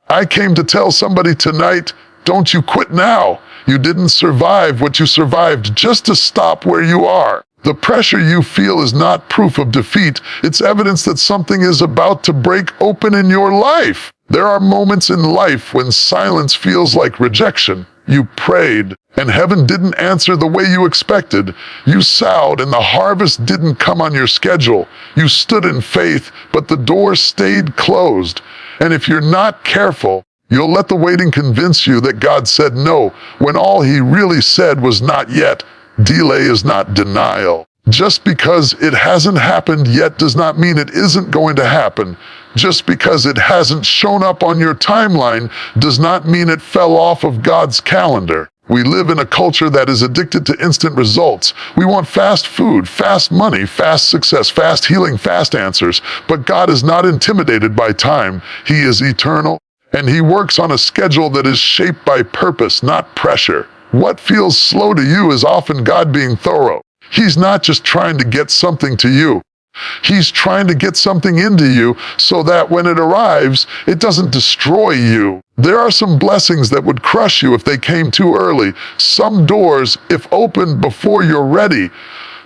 I came to tell somebody tonight, don't you quit now. You didn't survive what you survived just to stop where you are. The pressure you feel is not proof of defeat. It's evidence that something is about to break open in your life. There are moments in life when silence feels like rejection. You prayed, and heaven didn't answer the way you expected. You sowed, and the harvest didn't come on your schedule. You stood in faith, but the door stayed closed. And if you're not careful, you'll let the waiting convince you that God said no, when all he really said was not yet. Delay is not denial. Just because it hasn't happened yet does not mean it isn't going to happen. Just because it hasn't shown up on your timeline does not mean it fell off of God's calendar. We live in a culture that is addicted to instant results. We want fast food, fast money, fast success, fast healing, fast answers. But God is not intimidated by time. He is eternal, and he works on a schedule that is shaped by purpose, not pressure. What feels slow to you is often God being thorough. He's not just trying to get something to you. He's trying to get something into you so that when it arrives, it doesn't destroy you. There are some blessings that would crush you if they came too early. Some doors, if opened before you're ready,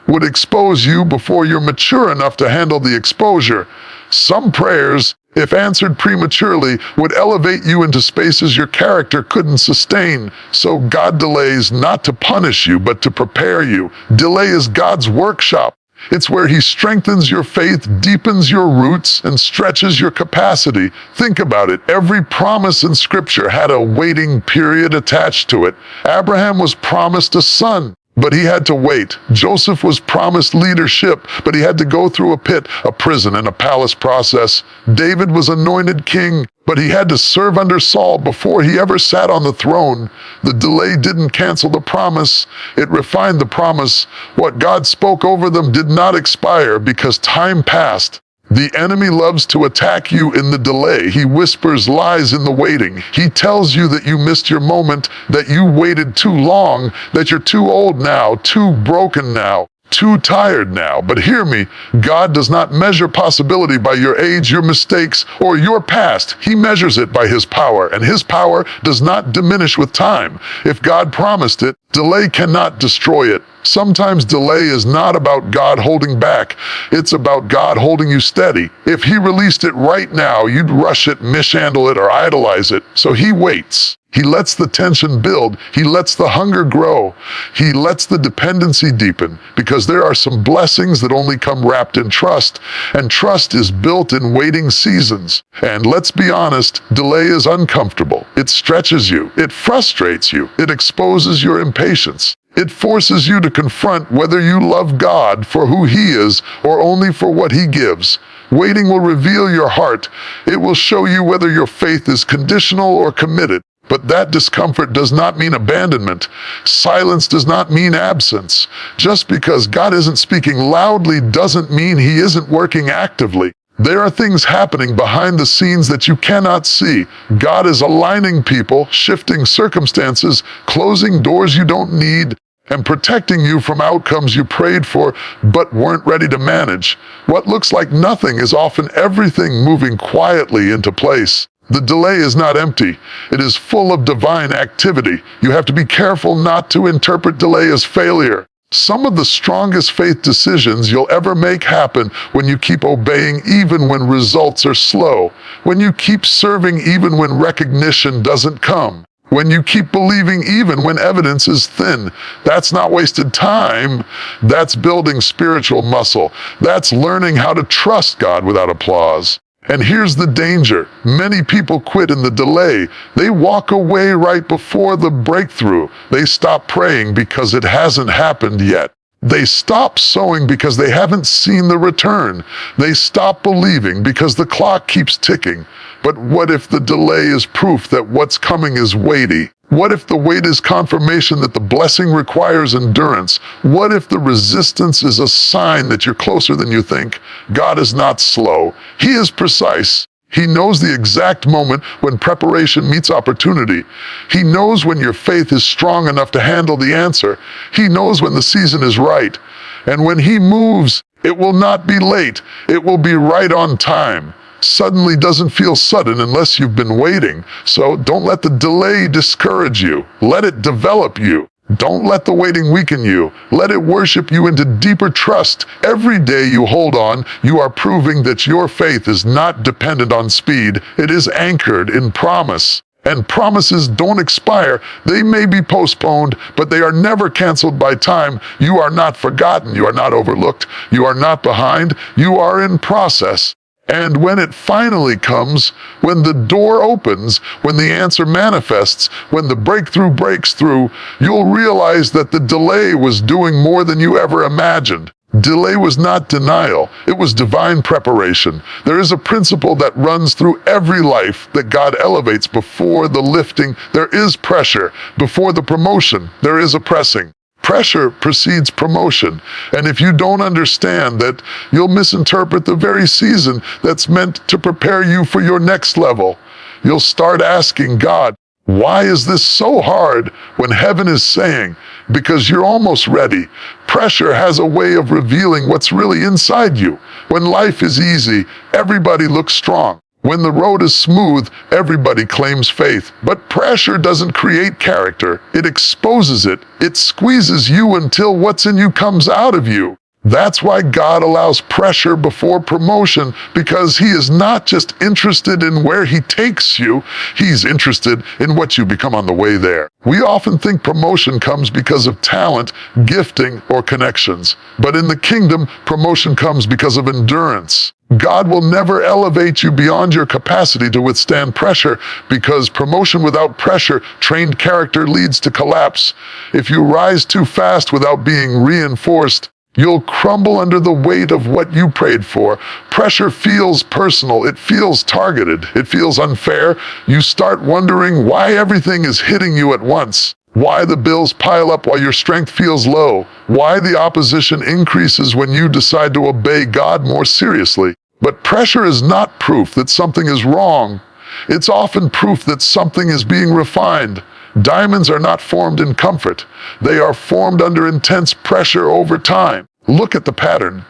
would expose you before you're mature enough to handle the exposure. Some prayers, if answered prematurely, would elevate you into spaces your character couldn't sustain. So God delays not to punish you, but to prepare you. Delay is God's workshop. It's where he strengthens your faith, deepens your roots, and stretches your capacity. Think about it. Every promise in Scripture had a waiting period attached to it. Abraham was promised a son, but he had to wait. Joseph was promised leadership, but he had to go through a pit, a prison, and a palace process. David was anointed king, but he had to serve under Saul before he ever sat on the throne. The delay didn't cancel the promise. It refined the promise. What God spoke over them did not expire because time passed. The enemy loves to attack you in the delay. He whispers lies in the waiting. He tells you that you missed your moment, that you waited too long, that you're too old now, too broken now, too tired now. But hear me, God does not measure possibility by your age, your mistakes, or your past. He measures it by his power, and his power does not diminish with time. If God promised it, delay cannot destroy it. Sometimes delay is not about God holding back. It's about God holding you steady. If he released it right now, you'd rush it, mishandle it, or idolize it. So he waits. He lets the tension build. He lets the hunger grow. He lets the dependency deepen, because there are some blessings that only come wrapped in trust, and trust is built in waiting seasons. And let's be honest, delay is uncomfortable. It stretches you. It frustrates you. It exposes your impatience. It forces you to confront whether you love God for who he is or only for what he gives. Waiting will reveal your heart. It will show you whether your faith is conditional or committed. But that discomfort does not mean abandonment. Silence does not mean absence. Just because God isn't speaking loudly doesn't mean he isn't working actively. There are things happening behind the scenes that you cannot see. God is aligning people, shifting circumstances, closing doors you don't need, and protecting you from outcomes you prayed for but weren't ready to manage. What looks like nothing is often everything moving quietly into place. The delay is not empty. It is full of divine activity. You have to be careful not to interpret delay as failure. Some of the strongest faith decisions you'll ever make happen when you keep obeying even when results are slow, when you keep serving even when recognition doesn't come, when you keep believing even when evidence is thin. That's not wasted time. That's building spiritual muscle. That's learning how to trust God without applause. And here's the danger. Many people quit in the delay. They walk away right before the breakthrough. They stop praying because it hasn't happened yet. They stop sowing because they haven't seen the return. They stop believing because the clock keeps ticking. But what if the delay is proof that what's coming is weighty? What if the wait is confirmation that the blessing requires endurance? What if the resistance is a sign that you're closer than you think? God is not slow. He is precise. He knows the exact moment when preparation meets opportunity. He knows when your faith is strong enough to handle the answer. He knows when the season is right. And when he moves, it will not be late. It will be right on time. Suddenly doesn't feel sudden unless you've been waiting. So don't let the delay discourage you. Let it develop you. Don't let the waiting weaken you. Let it worship you into deeper trust. Every day you hold on, you are proving that your faith is not dependent on speed. It is anchored in promise. And promises don't expire. They may be postponed, but they are never canceled by time. You are not forgotten. You are not overlooked. You are not behind. You are in process. And when it finally comes, when the door opens, when the answer manifests, when the breakthrough breaks through, you'll realize that the delay was doing more than you ever imagined. Delay was not denial. It was divine preparation. There is a principle that runs through every life that God elevates before the lifting. There is pressure. Before the promotion, there is a pressing. Pressure precedes promotion. And if you don't understand that, you'll misinterpret the very season that's meant to prepare you for your next level. You'll start asking God, why is this so hard, when heaven is saying, because you're almost ready. Pressure has a way of revealing what's really inside you. When life is easy, everybody looks strong. When the road is smooth, everybody claims faith. But pressure doesn't create character. It exposes it. It squeezes you until what's in you comes out of you. That's why God allows pressure before promotion, because He is not just interested in where He takes you, He's interested in what you become on the way there. We often think promotion comes because of talent, gifting, or connections. But in the kingdom, promotion comes because of endurance. God will never elevate you beyond your capacity to withstand pressure, because promotion without pressure, trained character, leads to collapse. If you rise too fast without being reinforced, you'll crumble under the weight of what you prayed for. Pressure feels personal. It feels targeted. It feels unfair. You start wondering why everything is hitting you at once. Why the bills pile up while your strength feels low. Why the opposition increases when you decide to obey God more seriously. But pressure is not proof that something is wrong. It's often proof that something is being refined. Diamonds are not formed in comfort. They are formed under intense pressure over time. Look at the pattern.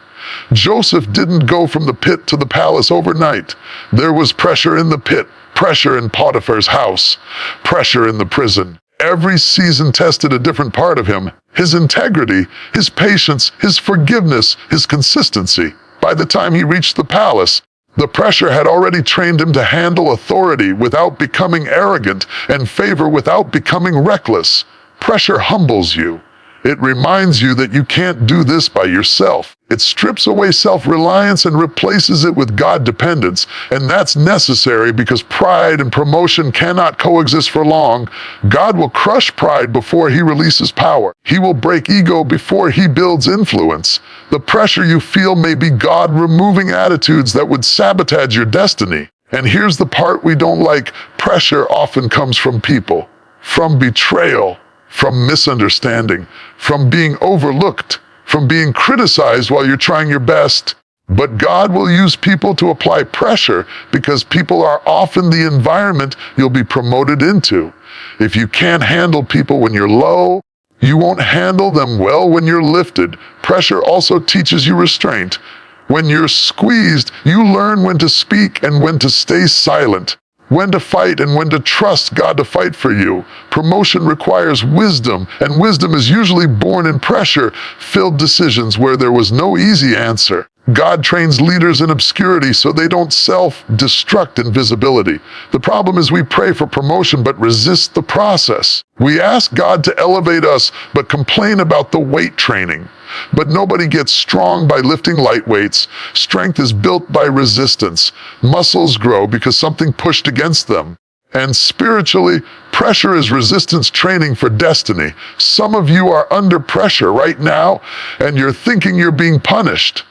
Joseph didn't go from the pit to the palace overnight. There was pressure in the pit, pressure in Potiphar's house, pressure in the prison. Every season tested a different part of him: his integrity, his patience, his forgiveness, his consistency. By the time he reached the palace, the pressure had already trained him to handle authority without becoming arrogant and favor without becoming reckless. Pressure humbles you. It reminds you that you can't do this by yourself. It strips away self-reliance and replaces it with God-dependence. And that's necessary, because pride and promotion cannot coexist for long. God will crush pride before He releases power. He will break ego before He builds influence. The pressure you feel may be God removing attitudes that would sabotage your destiny. And here's the part we don't like. Pressure often comes from people, from betrayal, from misunderstanding, from being overlooked, from being criticized while you're trying your best. But God will use people to apply pressure, because people are often the environment you'll be promoted into. If you can't handle people when you're low, you won't handle them well when you're lifted. Pressure also teaches you restraint. When you're squeezed, you learn when to speak and when to stay silent, when to fight and when to trust God to fight for you. Promotion requires wisdom, and wisdom is usually born in pressure-filled decisions where there was no easy answer. God trains leaders in obscurity so they don't self-destruct in visibility. The problem is we pray for promotion but resist the process. We ask God to elevate us but complain about the weight training. But nobody gets strong by lifting light weights. Strength is built by resistance. Muscles grow because something pushed against them. And spiritually, pressure is resistance training for destiny. Some of you are under pressure right now, and you're thinking you're being punished.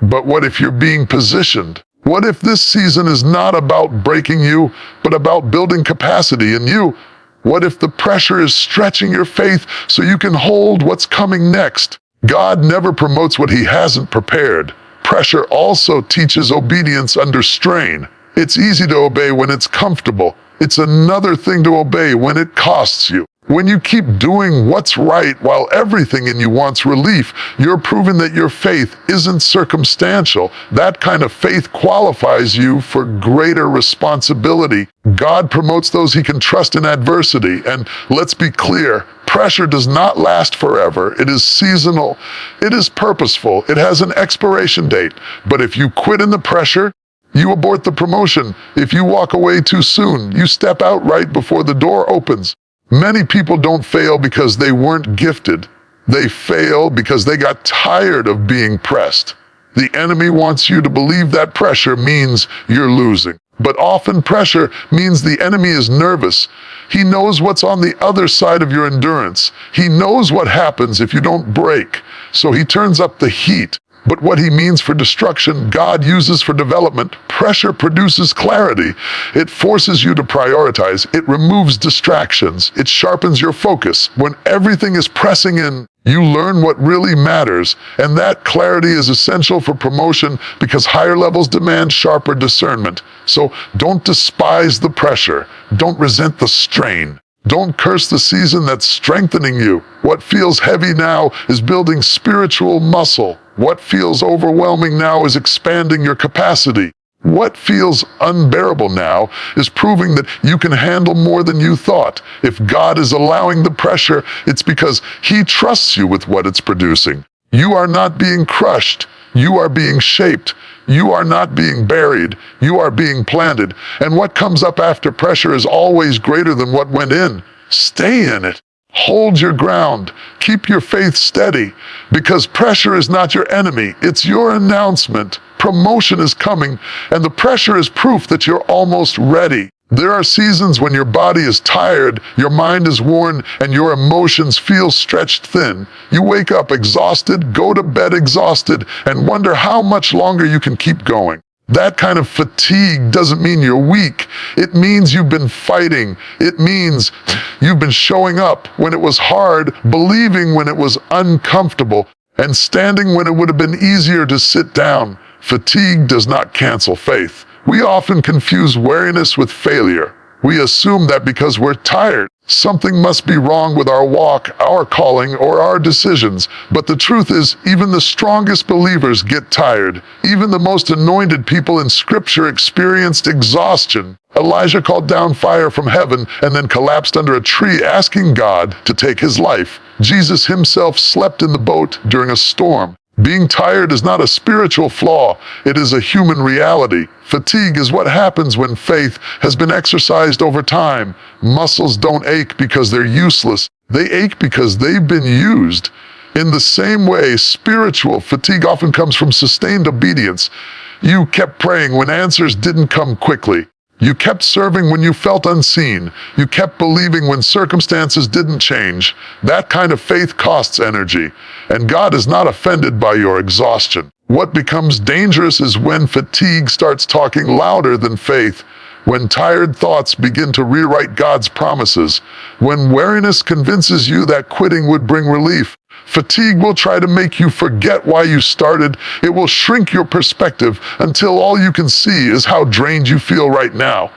But what if you're being positioned? What if this season is not about breaking you, but about building capacity in you? What if the pressure is stretching your faith so you can hold what's coming next? God never promotes what He hasn't prepared. Pressure also teaches obedience under strain. It's easy to obey when it's comfortable. It's another thing to obey when it costs you. When you keep doing what's right while everything in you wants relief, you're proving that your faith isn't circumstantial. That kind of faith qualifies you for greater responsibility. God promotes those he can trust in adversity. And let's be clear, pressure does not last forever. It is seasonal. It is purposeful. It has an expiration date. But if you quit in the pressure, you abort the promotion. If you walk away too soon, you step out right before the door opens. Many people don't fail because they weren't gifted. They fail because they got tired of being pressed. The enemy wants you to believe that pressure means you're losing. But often pressure means the enemy is nervous. He knows what's on the other side of your endurance. He knows what happens if you don't break. So he turns up the heat. But what he means for destruction, God uses for development. Pressure produces clarity. It forces you to prioritize. It removes distractions. It sharpens your focus. When everything is pressing in, you learn what really matters. And that clarity is essential for promotion because higher levels demand sharper discernment. So don't despise the pressure. Don't resent the strain. Don't curse the season that's strengthening you. What feels heavy now is building spiritual muscle. What feels overwhelming now is expanding your capacity. What feels unbearable now is proving that you can handle more than you thought. If God is allowing the pressure, it's because he trusts you with what it's producing. You are not being crushed. You are being shaped. You are not being buried. You are being planted. And what comes up after pressure is always greater than what went in. Stay in it. Hold your ground. Keep your faith steady. Because pressure is not your enemy. It's your announcement. Promotion is coming, and the pressure is proof that you're almost ready. There are seasons when your body is tired, your mind is worn, and your emotions feel stretched thin. You wake up exhausted, go to bed exhausted, and wonder how much longer you can keep going. That kind of fatigue doesn't mean you're weak. It means you've been fighting. It means you've been showing up when it was hard, believing when it was uncomfortable, and standing when it would have been easier to sit down. Fatigue does not cancel faith. We often confuse weariness with failure. We assume that because we're tired, something must be wrong with our walk, our calling, or our decisions. But the truth is, even the strongest believers get tired. Even the most anointed people in Scripture experienced exhaustion. Elijah called down fire from heaven and then collapsed under a tree, asking God to take his life. Jesus himself slept in the boat during a storm. Being tired is not a spiritual flaw, it is a human reality. Fatigue is what happens when faith has been exercised over time. Muscles don't ache because they're useless. They ache because they've been used. In the same way, spiritual fatigue often comes from sustained obedience. You kept praying when answers didn't come quickly. You kept serving when you felt unseen. You kept believing when circumstances didn't change. That kind of faith costs energy, and God is not offended by your exhaustion. What becomes dangerous is when fatigue starts talking louder than faith, when tired thoughts begin to rewrite God's promises, when weariness convinces you that quitting would bring relief. Fatigue will try to make you forget why you started. It will shrink your perspective until all you can see is how drained you feel right now.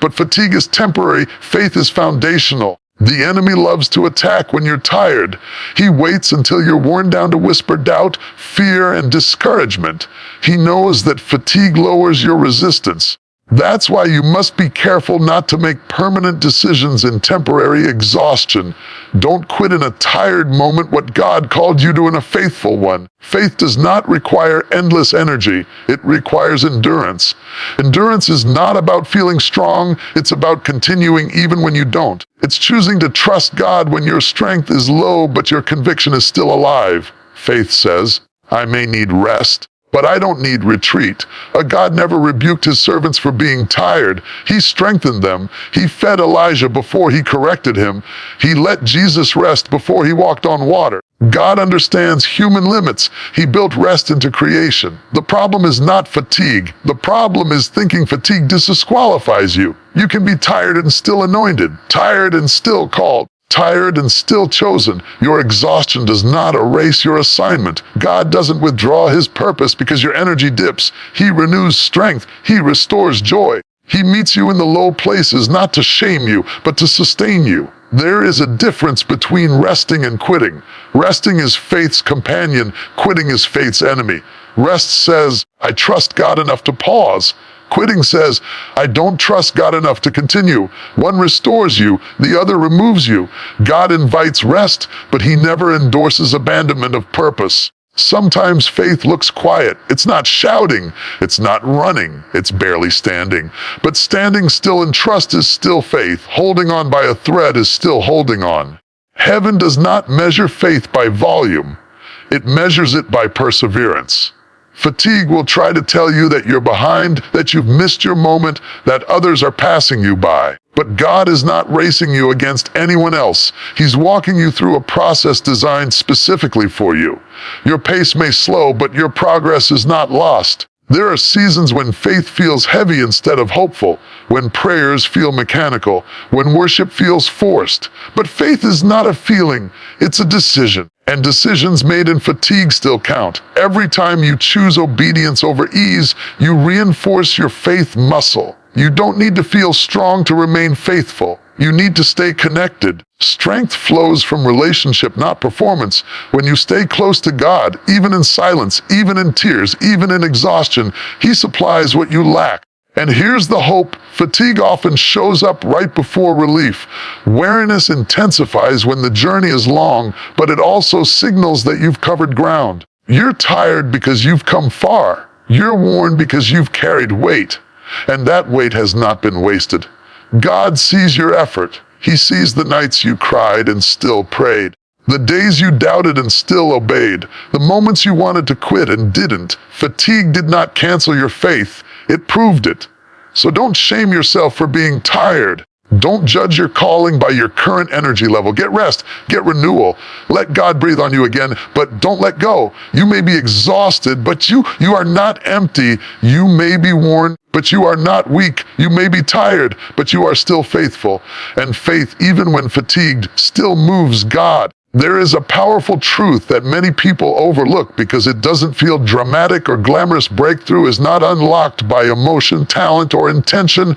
But fatigue is temporary. Faith is foundational. The enemy loves to attack when you're tired. He waits until you're worn down to whisper doubt, fear, and discouragement. He knows that fatigue lowers your resistance. That's why you must be careful not to make permanent decisions in temporary exhaustion. Don't quit in a tired moment what God called you to in a faithful one. Faith does not require endless energy. It requires endurance. Endurance is not about feeling strong. It's about continuing even when you don't. It's choosing to trust God when your strength is low but your conviction is still alive. Faith says, I may need rest, but I don't need retreat. God never rebuked his servants for being tired. He strengthened them. He fed Elijah before he corrected him. He let Jesus rest before he walked on water. God understands human limits. He built rest into creation. The problem is not fatigue. The problem is thinking fatigue disqualifies you. You can be tired and still anointed, tired and still called, tired and still chosen. Your exhaustion does not erase your assignment. God doesn't withdraw his purpose because your energy dips. He renews strength. He restores joy. He meets you in the low places, not to shame you, but to sustain you. There is a difference between resting and quitting. Resting is faith's companion, quitting is faith's enemy. Rest says, I trust God enough to pause. Quitting says, I don't trust God enough to continue. One restores you, the other removes you. God invites rest, but he never endorses abandonment of purpose. Sometimes faith looks quiet. It's not shouting. It's not running. It's barely standing. But standing still in trust is still faith. Holding on by a thread is still holding on. Heaven does not measure faith by volume. It measures it by perseverance. Fatigue will try to tell you that you're behind, that you've missed your moment, that others are passing you by. But God is not racing you against anyone else. He's walking you through a process designed specifically for you. Your pace may slow, but your progress is not lost. There are seasons when faith feels heavy instead of hopeful, when prayers feel mechanical, when worship feels forced. But faith is not a feeling, it's a decision. And decisions made in fatigue still count. Every time you choose obedience over ease, you reinforce your faith muscle. You don't need to feel strong to remain faithful. You need to stay connected. Strength flows from relationship, not performance. When you stay close to God, even in silence, even in tears, even in exhaustion, he supplies what you lack. And here's the hope. Fatigue often shows up right before relief. Weariness intensifies when the journey is long, but it also signals that you've covered ground. You're tired because you've come far. You're worn because you've carried weight. And that weight has not been wasted. God sees your effort. He sees the nights you cried and still prayed. The days you doubted and still obeyed. The moments you wanted to quit and didn't. Fatigue did not cancel your faith. It proved it. So don't shame yourself for being tired. Don't judge your calling by your current energy level. Get rest, get renewal. Let God breathe on you again, but don't let go. You may be exhausted, but you are not empty. You may be worn, but you are not weak. You may be tired, but you are still faithful. And faith, even when fatigued, still moves God. There is a powerful truth that many people overlook because it doesn't feel dramatic or glamorous. Breakthrough is not unlocked by emotion, talent, or intention.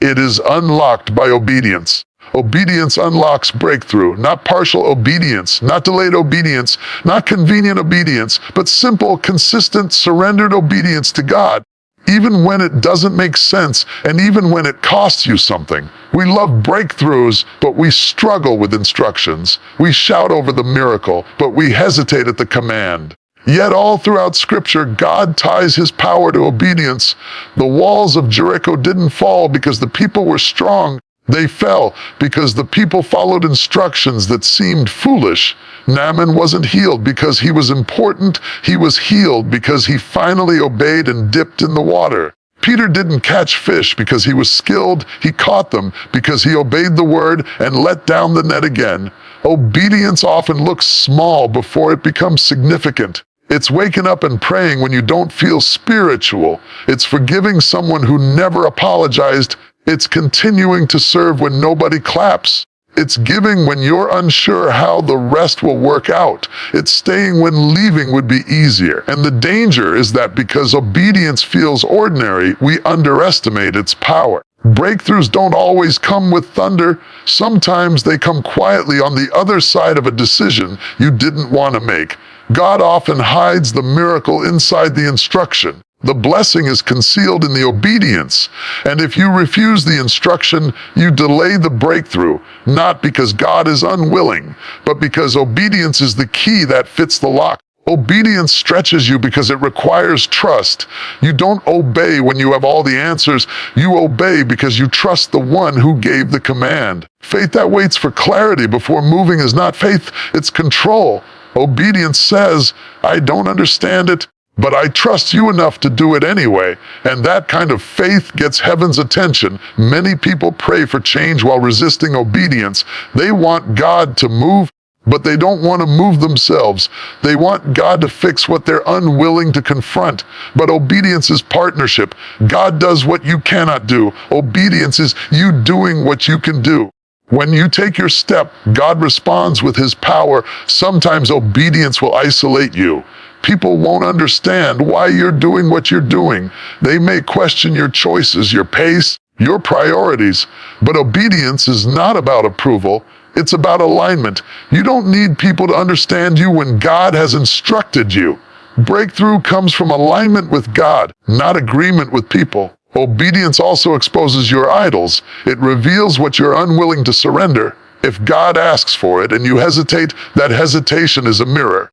It is unlocked by obedience. Obedience unlocks breakthrough, not partial obedience, not delayed obedience, not convenient obedience, but simple, consistent, surrendered obedience to God. Even when it doesn't make sense, and even when it costs you something. We love breakthroughs, but we struggle with instructions. We shout over the miracle, but we hesitate at the command. Yet all throughout Scripture, God ties his power to obedience. The walls of Jericho didn't fall because the people were strong. They fell because the people followed instructions that seemed foolish. Naaman wasn't healed because he was important. He was healed because he finally obeyed and dipped in the water. Peter didn't catch fish because he was skilled. He caught them because he obeyed the word and let down the net again. Obedience often looks small before it becomes significant. It's waking up and praying when you don't feel spiritual. It's forgiving someone who never apologized. It's continuing to serve when nobody claps. It's giving when you're unsure how the rest will work out. It's staying when leaving would be easier. And the danger is that because obedience feels ordinary, we underestimate its power. Breakthroughs don't always come with thunder. Sometimes they come quietly on the other side of a decision you didn't want to make. God often hides the miracle inside the instruction. The blessing is concealed in the obedience. And if you refuse the instruction, you delay the breakthrough, not because God is unwilling, but because obedience is the key that fits the lock. Obedience stretches you because it requires trust. You don't obey when you have all the answers. You obey because you trust the one who gave the command. Faith that waits for clarity before moving is not faith, it's control. Obedience says, I don't understand it, but I trust you enough to do it anyway. And that kind of faith gets heaven's attention. Many people pray for change while resisting obedience. They want God to move, but they don't want to move themselves. They want God to fix what they're unwilling to confront. But obedience is partnership. God does what you cannot do. Obedience is you doing what you can do. When you take your step, God responds with his power. Sometimes obedience will isolate you. People won't understand why you're doing what you're doing. They may question your choices, your pace, your priorities. But obedience is not about approval. It's about alignment. You don't need people to understand you when God has instructed you. Breakthrough comes from alignment with God, not agreement with people. Obedience also exposes your idols. It reveals what you're unwilling to surrender. If God asks for it and you hesitate, that hesitation is a mirror.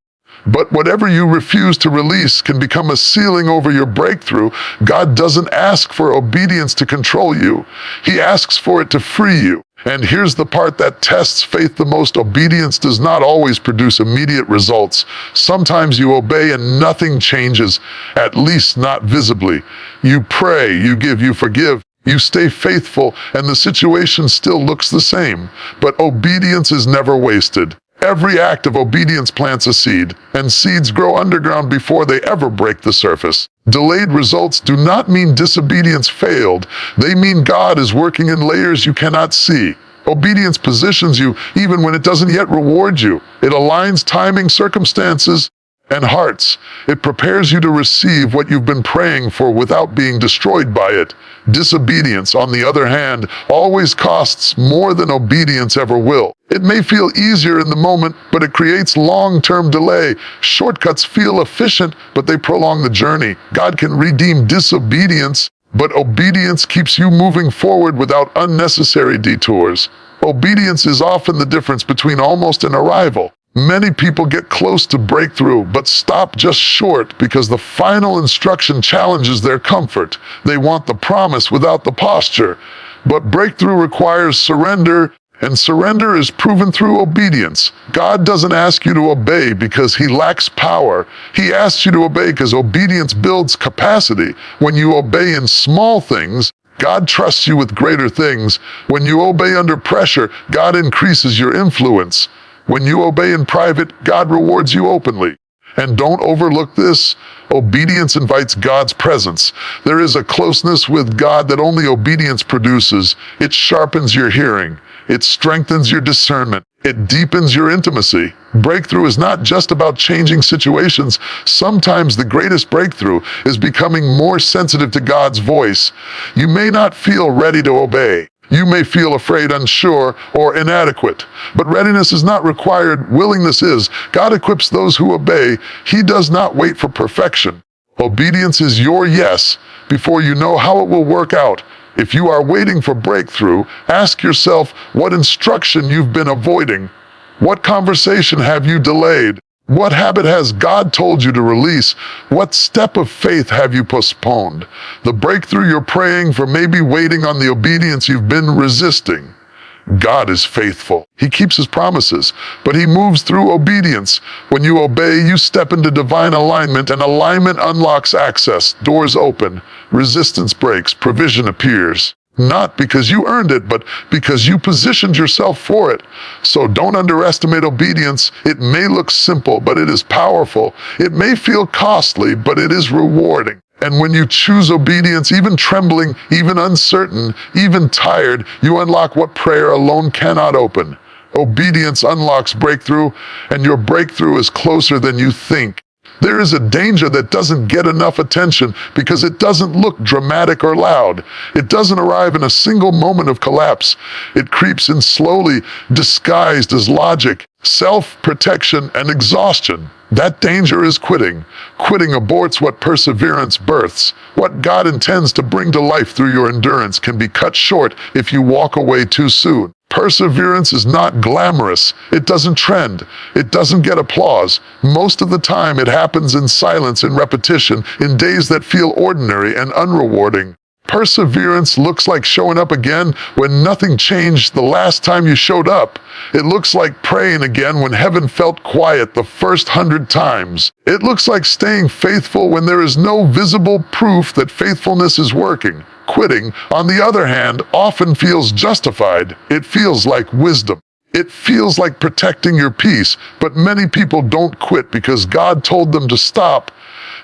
But whatever you refuse to release can become a ceiling over your breakthrough. God doesn't ask for obedience to control you. He asks for it to free you. And here's the part that tests faith the most. Obedience does not always produce immediate results. Sometimes you obey and nothing changes, at least not visibly. You pray, you give, you forgive, you stay faithful, and the situation still looks the same. But obedience is never wasted. Every act of obedience plants a seed, and seeds grow underground before they ever break the surface. Delayed results do not mean disobedience failed. They mean God is working in layers you cannot see. Obedience positions you even when it doesn't yet reward you. It aligns timing, circumstances, and hearts. It prepares you to receive what you've been praying for without being destroyed by it. Disobedience, on the other hand, always costs more than obedience ever will. It may feel easier in the moment, but it creates long-term delay. Shortcuts feel efficient, but they prolong the journey. God can redeem disobedience, but obedience keeps you moving forward without unnecessary detours. Obedience is often the difference between almost and arrival. Many people get close to breakthrough, but stop just short because the final instruction challenges their comfort. They want the promise without the posture. But breakthrough requires surrender, and surrender is proven through obedience. God doesn't ask you to obey because He lacks power. He asks you to obey because obedience builds capacity. When you obey in small things, God trusts you with greater things. When you obey under pressure, God increases your influence. When you obey in private, God rewards you openly. And don't overlook this. Obedience invites God's presence. There is a closeness with God that only obedience produces. It sharpens your hearing. It strengthens your discernment. It deepens your intimacy. Breakthrough is not just about changing situations. Sometimes the greatest breakthrough is becoming more sensitive to God's voice. You may not feel ready to obey. You may feel afraid, unsure, or inadequate. But readiness is not required. Willingness is. God equips those who obey. He does not wait for perfection. Obedience is your yes before you know how it will work out. If you are waiting for breakthrough, ask yourself what instruction you've been avoiding. What conversation have you delayed? What habit has God told you to release? What step of faith have you postponed? The breakthrough you're praying for may be waiting on the obedience you've been resisting. God is faithful. He keeps His promises, but He moves through obedience. When you obey, you step into divine alignment, and alignment unlocks access. Doors open, resistance breaks, provision appears. Not because you earned it, but because you positioned yourself for it. So don't underestimate obedience. It may look simple, but it is powerful. It may feel costly, but it is rewarding. And when you choose obedience, even trembling, even uncertain, even tired, you unlock what prayer alone cannot open. Obedience unlocks breakthrough, and your breakthrough is closer than you think. There is a danger that doesn't get enough attention because it doesn't look dramatic or loud. It doesn't arrive in a single moment of collapse. It creeps in slowly, disguised as logic, self-protection, and exhaustion. That danger is quitting. Quitting aborts what perseverance births. What God intends to bring to life through your endurance can be cut short if you walk away too soon. Perseverance is not glamorous. It doesn't trend. It doesn't get applause. Most of the time, it happens in silence and repetition, in days that feel ordinary and unrewarding. Perseverance looks like showing up again when nothing changed the last time you showed up. It looks like praying again when heaven felt quiet the first 100 times. It looks like staying faithful when there is no visible proof that faithfulness is working. Quitting, on the other hand, often feels justified. It feels like wisdom. It feels like protecting your peace, but many people don't quit because God told them to stop.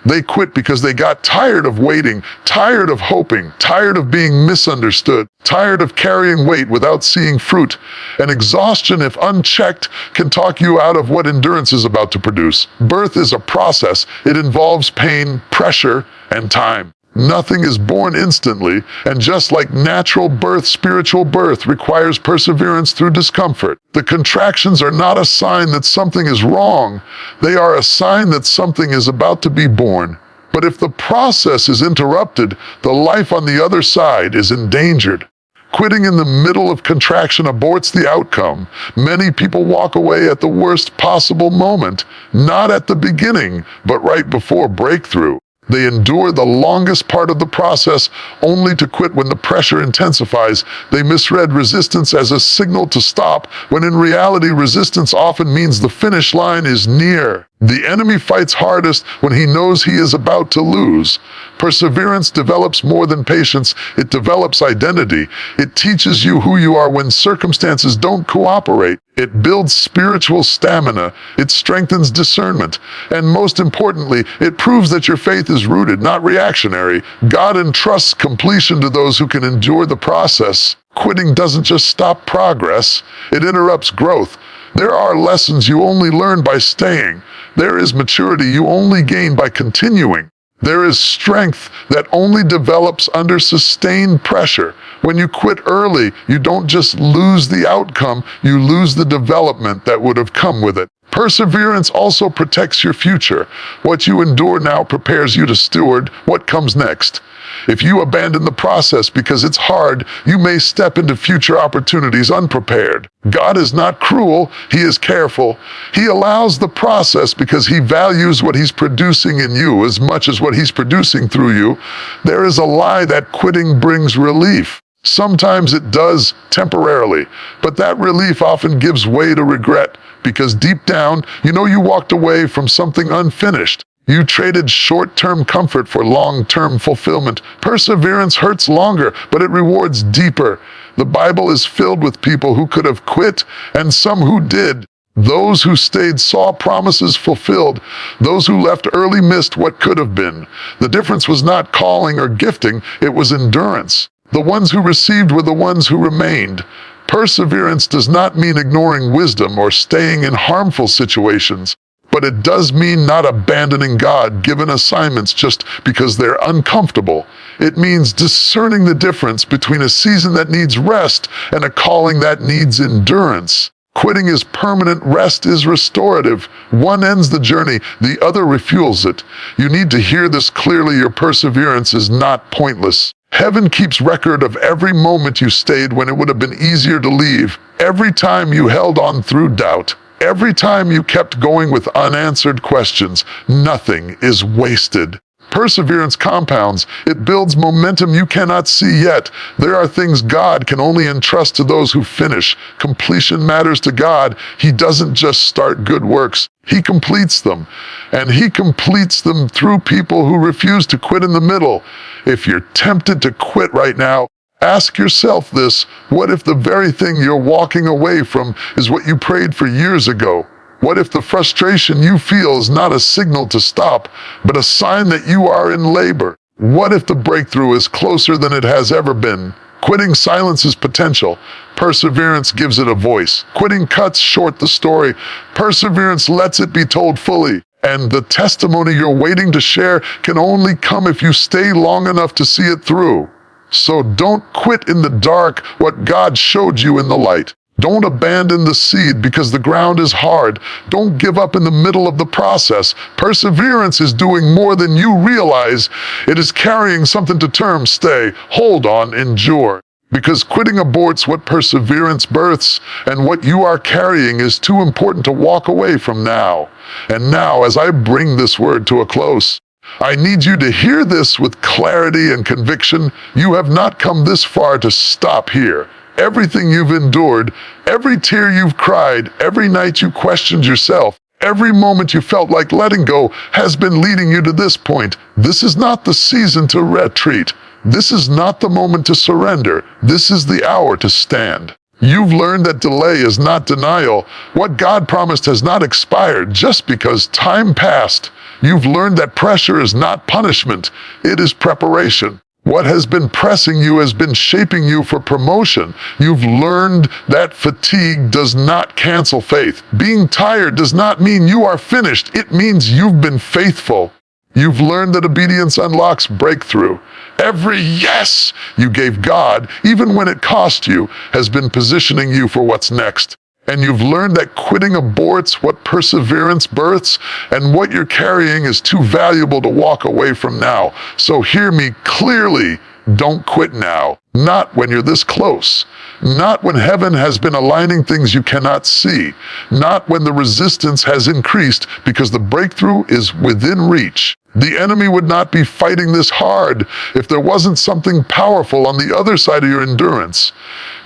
They quit because they got tired of waiting, tired of hoping, tired of being misunderstood, tired of carrying weight without seeing fruit. And exhaustion, if unchecked, can talk you out of what endurance is about to produce. Birth is a process. It involves pain, pressure, and time. Nothing is born instantly, and just like natural birth, spiritual birth requires perseverance through discomfort. The contractions are not a sign that something is wrong. They are a sign that something is about to be born. But if the process is interrupted, the life on the other side is endangered. Quitting in the middle of contraction aborts the outcome. Many people walk away at the worst possible moment, not at the beginning, but right before breakthrough. They endure the longest part of the process only to quit when the pressure intensifies. They misread resistance as a signal to stop, when in reality resistance often means the finish line is near. The enemy fights hardest when he knows he is about to lose. Perseverance develops more than patience. It develops identity. It teaches you who you are when circumstances don't cooperate. It builds spiritual stamina. It strengthens discernment. And most importantly, it proves that your faith is rooted, not reactionary. God entrusts completion to those who can endure the process. Quitting doesn't just stop progress, it interrupts growth. There are lessons you only learn by staying. There is maturity you only gain by continuing. There is strength that only develops under sustained pressure. When you quit early, you don't just lose the outcome, you lose the development that would have come with it. Perseverance also protects your future. What you endure now prepares you to steward what comes next. If you abandon the process because it's hard, you may step into future opportunities unprepared. God is not cruel, He is careful. He allows the process because He values what He's producing in you as much as what He's producing through you. There is a lie that quitting brings relief. Sometimes it does, temporarily, but that relief often gives way to regret because deep down, you know you walked away from something unfinished. You traded short-term comfort for long-term fulfillment. Perseverance hurts longer, but it rewards deeper. The Bible is filled with people who could have quit, and some who did. Those who stayed saw promises fulfilled. Those who left early missed what could have been. The difference was not calling or gifting, it was endurance. The ones who received were the ones who remained. Perseverance does not mean ignoring wisdom or staying in harmful situations. But it does mean not abandoning God-given assignments just because they're uncomfortable. It means discerning the difference between a season that needs rest and a calling that needs endurance. Quitting is permanent, rest is restorative. One ends the journey, the other refuels it. You need to hear this clearly. Your perseverance is not pointless. Heaven keeps record of every moment you stayed when it would have been easier to leave. Every time you held on through doubt. Every time you kept going with unanswered questions. Nothing is wasted. Perseverance compounds. It builds momentum you cannot see yet. There are things God can only entrust to those who finish. Completion matters to God. He doesn't just start good works. He completes them. And He completes them through people who refuse to quit in the middle. If you're tempted to quit right now, ask yourself this: what if the very thing you're walking away from is what you prayed for years ago? What if the frustration you feel is not a signal to stop, but a sign that you are in labor? What if the breakthrough is closer than it has ever been? Quitting silences potential. Perseverance gives it a voice. Quitting cuts short the story. Perseverance lets it be told fully. And the testimony you're waiting to share can only come if you stay long enough to see it through. So don't quit in the dark what God showed you in the light. Don't abandon the seed because the ground is hard. Don't give up in the middle of the process. Perseverance is doing more than you realize. It is carrying something to term. Stay, hold on, endure. Because quitting aborts what perseverance births, and what you are carrying is too important to walk away from now. And now, as I bring this word to a close, I need you to hear this with clarity and conviction. You have not come this far to stop here. Everything you've endured, every tear you've cried, every night you questioned yourself, every moment you felt like letting go has been leading you to this point. This is not the season to retreat. This is not the moment to surrender. This is the hour to stand. You've learned that delay is not denial. What God promised has not expired just because time passed. You've learned that pressure is not punishment. It is preparation. What has been pressing you has been shaping you for promotion. You've learned that fatigue does not cancel faith. Being tired does not mean you are finished. It means you've been faithful. You've learned that obedience unlocks breakthrough. Every yes you gave God, even when it cost you, has been positioning you for what's next. And you've learned that quitting aborts what perseverance births, and what you're carrying is too valuable to walk away from now. So hear me clearly. Don't quit now. Not when you're this close. Not when heaven has been aligning things you cannot see. Not when the resistance has increased because the breakthrough is within reach. The enemy would not be fighting this hard if there wasn't something powerful on the other side of your endurance.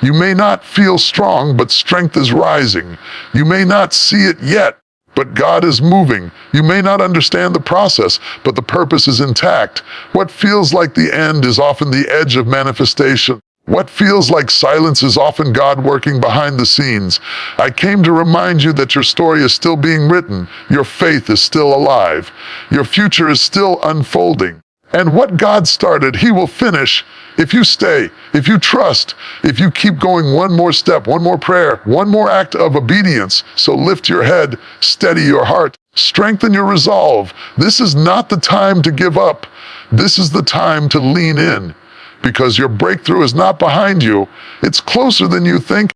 You may not feel strong, but strength is rising. You may not see it yet, but God is moving. You may not understand the process, but the purpose is intact. What feels like the end is often the edge of manifestation. What feels like silence is often God working behind the scenes. I came to remind you that your story is still being written. Your faith is still alive. Your future is still unfolding. And what God started, He will finish if you stay, if you trust, if you keep going one more step, one more prayer, one more act of obedience. So lift your head, steady your heart, strengthen your resolve. This is not the time to give up. This is the time to lean in, because your breakthrough is not behind you. It's closer than you think.